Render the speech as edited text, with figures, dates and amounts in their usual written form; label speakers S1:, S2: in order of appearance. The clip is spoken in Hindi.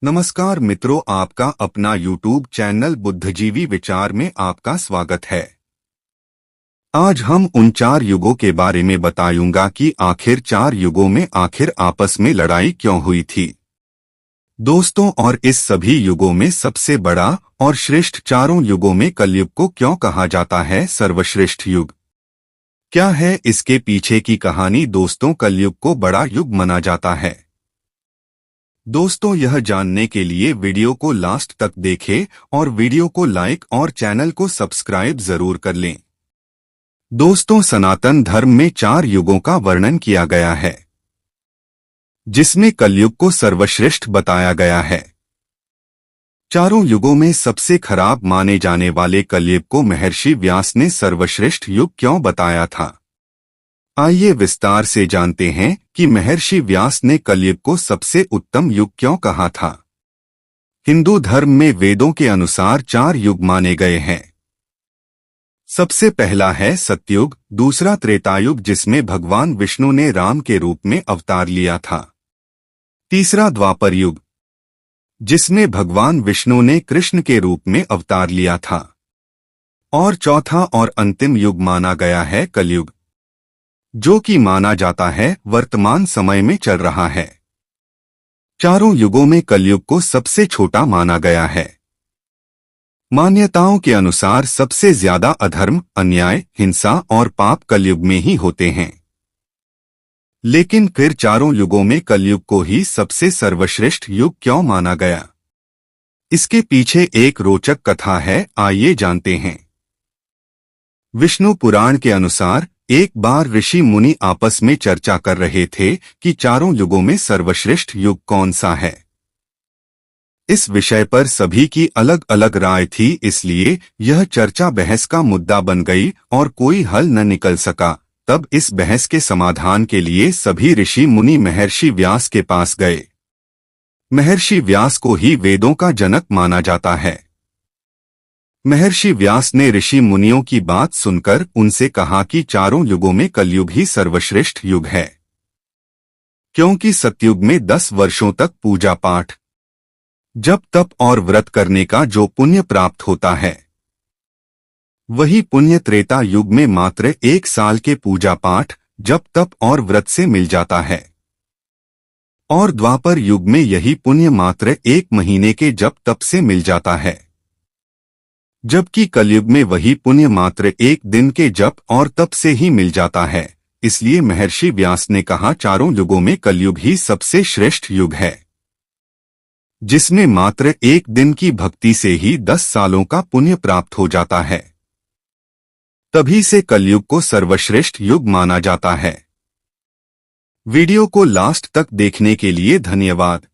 S1: नमस्कार मित्रों, आपका अपना YouTube चैनल बुद्धिजीवी विचार में आपका स्वागत है। आज हम उन 4 युगों के बारे में बताऊंगा कि आखिर 4 युगों में आखिर आपस में लड़ाई क्यों हुई थी दोस्तों। और इस सभी युगों में सबसे बड़ा और श्रेष्ठ चारों युगों में कलयुग को क्यों कहा जाता है सर्वश्रेष्ठ युग। क्या है इसके पीछे की कहानी दोस्तों। कलयुग को बड़ा युग माना जाता है दोस्तों। यह जानने के लिए वीडियो को लास्ट तक देखें और वीडियो को लाइक और चैनल को सब्सक्राइब जरूर कर लें। दोस्तों, सनातन धर्म में 4 युगों का वर्णन किया गया है जिसमें कलयुग को सर्वश्रेष्ठ बताया गया है। चारों युगों में सबसे खराब माने जाने वाले कलयुग को महर्षि व्यास ने सर्वश्रेष्ठ युग क्यों बताया था। आइए विस्तार से जानते हैं कि महर्षि व्यास ने कलयुग को सबसे उत्तम युग क्यों कहा था। हिंदू धर्म में वेदों के अनुसार 4 युग माने गए हैं। सबसे पहला है सतयुग, दूसरा त्रेतायुग जिसमें भगवान विष्णु ने राम के रूप में अवतार लिया था, तीसरा द्वापर युग जिसमें भगवान विष्णु ने कृष्ण के रूप में अवतार लिया था, और चौथा और अंतिम युग माना गया है कलयुग, जो कि माना जाता है वर्तमान समय में चल रहा है। चारों युगों में कलयुग को सबसे छोटा माना गया है। मान्यताओं के अनुसार सबसे ज्यादा अधर्म, अन्याय, हिंसा और पाप कलयुग में ही होते हैं। लेकिन फिर चारों युगों में कलयुग को ही सबसे सर्वश्रेष्ठ युग क्यों माना गया, इसके पीछे एक रोचक कथा है, आइए जानते हैं। विष्णु पुराण के अनुसार एक बार ऋषि मुनि आपस में चर्चा कर रहे थे कि चारों युगों में सर्वश्रेष्ठ युग कौन सा है। इस विषय पर सभी की अलग अलग राय थी, इसलिए यह चर्चा बहस का मुद्दा बन गई और कोई हल न निकल सका। तब इस बहस के समाधान के लिए सभी ऋषि मुनि महर्षि व्यास के पास गए। महर्षि व्यास को ही वेदों का जनक माना जाता है। महर्षि व्यास ने ऋषि मुनियों की बात सुनकर उनसे कहा कि चारों युगों में कलयुग ही सर्वश्रेष्ठ युग है, क्योंकि सतयुग में 10 वर्षों तक पूजा पाठ, जप तप और व्रत करने का जो पुण्य प्राप्त होता है, वही पुण्य त्रेता युग में मात्र 1 साल के पूजा पाठ, जप तप और व्रत से मिल जाता है, और द्वापर युग में यही पुण्य मात्र 1 महीने के जप तप से मिल जाता है, जबकि कलयुग में वही पुण्य मात्र 1 दिन के जप और तप से ही मिल जाता है। इसलिए महर्षि व्यास ने कहा चारों युगों में कलयुग ही सबसे श्रेष्ठ युग है, जिसमें मात्र 1 दिन की भक्ति से ही 10 सालों का पुण्य प्राप्त हो जाता है। तभी से कलयुग को सर्वश्रेष्ठ युग माना जाता है। वीडियो को लास्ट तक देखने के लिए धन्यवाद।